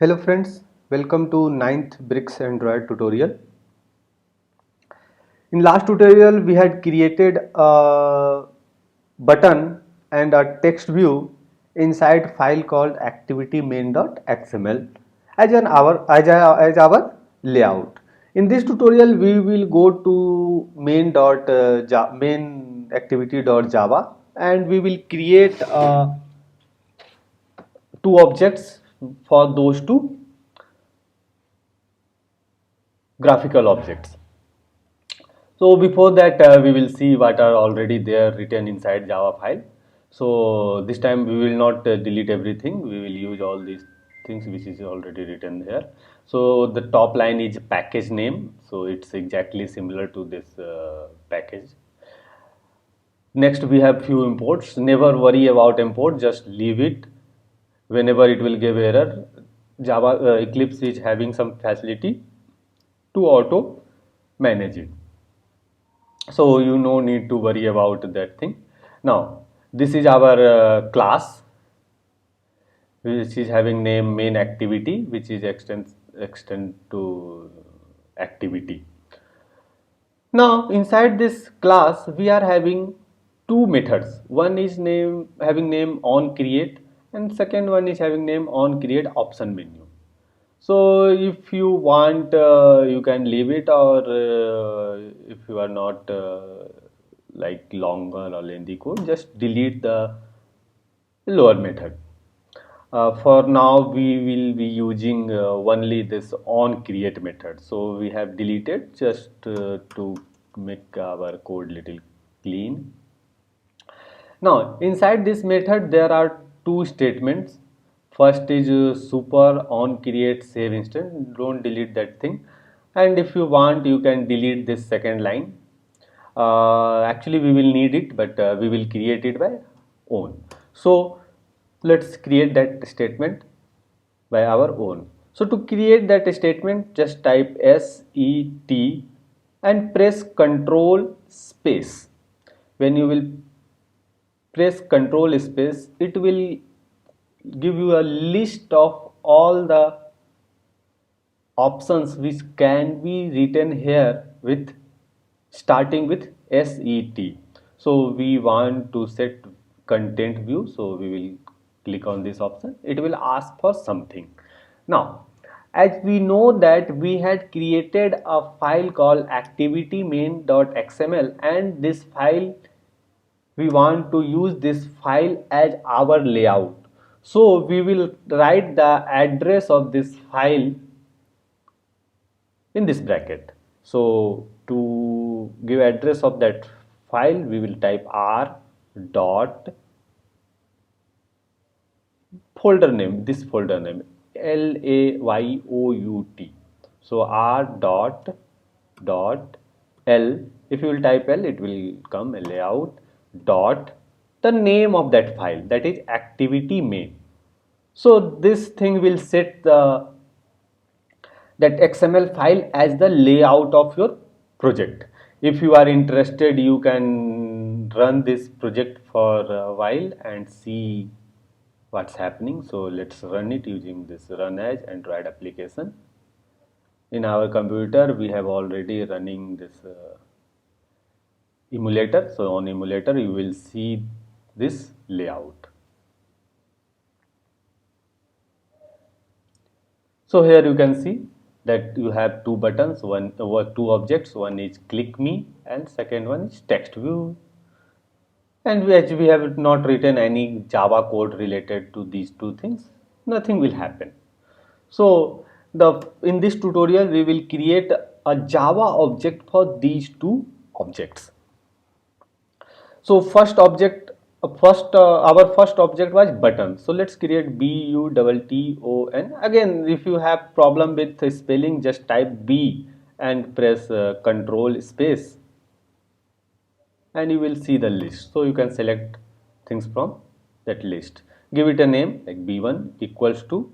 Hello friends, welcome to ninth Bricks Android tutorial. In last tutorial we had created a button and a text view inside file called activity_main.xml as our layout. In this tutorial we will go to main activity.java and we will create two objects for those two graphical objects. So before that we will see what are already there written inside Java file. So this time we will not delete everything. We will use all these things which is already written here. So the top line is package name. So it's exactly similar to this package. Next we have few imports. Never worry about import. Just leave it. Whenever it will give error, Java Eclipse is having some facility to auto manage it, so you no need to worry about that thing. Now this is our class which is having name main activity, which is extend to activity. Now inside this class we are having two methods. One is having name on create, and second one is having name on create option menu. So if you want, you can leave it, or if you are not like longer or lengthy code, just delete the lower method. For now, we will be using only this on create method. So we have deleted just to make our code little clean. Now, inside this method, there are two statements. First is super on create save instance. Don't delete that thing. And if you want, you can delete this second line. Actually, we will need it, but we will create it by own. So, let's create that statement by our own. So, to create that statement, just type SET and press Control space. When you will press Control space, it will give you a list of all the options which can be written here with starting with SET. So we want to set content view, so we will click on this option. It will ask for something. Now as we know that we had created a file called activity main.xml, and this file, we want to use this file as our layout. So we will write the address of this file in this bracket. So to give address of that file, we will type r dot folder name, this folder name layout. So r dot l, if you will type l, it will come layout dot the name of that file, that is activity main. So this thing will set that XML file as the layout of your project. If you are interested, you can run this project for a while and see what's happening. So let's run it using this run as Android application. In our computer, we have already running this emulator. So on emulator, you will see this layout. So here you can see that you have two buttons, one or two objects. One is click me and second one is text view. And as we have not written any Java code related to these two things, nothing will happen. So in this tutorial we will create a Java object for these two objects. So our first object was button. So let's create button. Again, if you have problem with spelling, just type b and press control space, and you will see the list. So you can select things from that list. Give it a name like b1 equals to.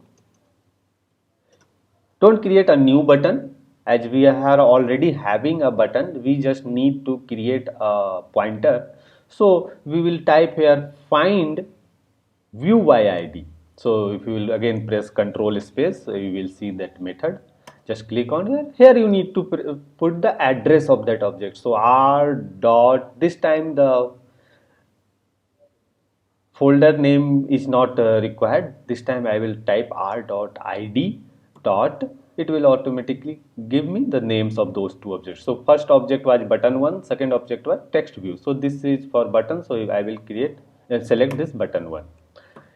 Don't create a new button, as we are already having a button. We just need to create a pointer. So we will type here find view by id. So if you will again press Control space, you will see that method. Just click on here. Here you need to put the address of that object. So r dot, this time the folder name is not required. This time I will type r dot id dot, it will automatically give me the names of those two objects. So first object was button1, second object was text view. So this is for button, so I will create and select this button1.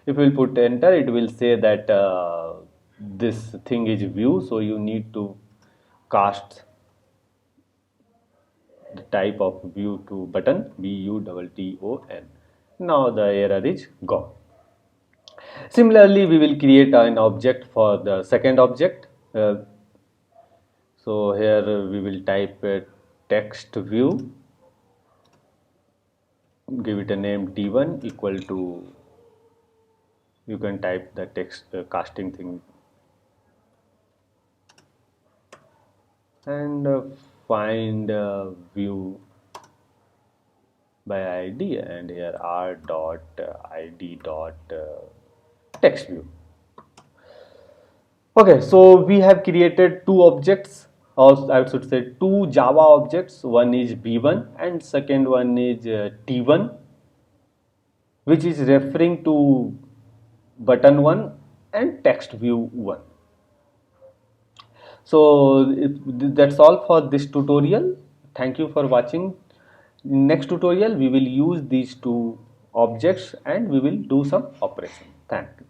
If we will put enter, it will say that this thing is view, so you need to cast the type of view to button, button. Now the error is gone. Similarly, we will create an object for the second object. So here we will type text view, give it a name t1 equal to, you can type the text casting thing, and find view by id, and here r dot id dot text view. Okay, so we have created two objects, or I should say two Java objects. One is b1 and second one is t1, which is referring to button1 and text view 1. So that's all for this tutorial. Thank you for watching. Next tutorial we will use these two objects and we will do some operation. Thank you.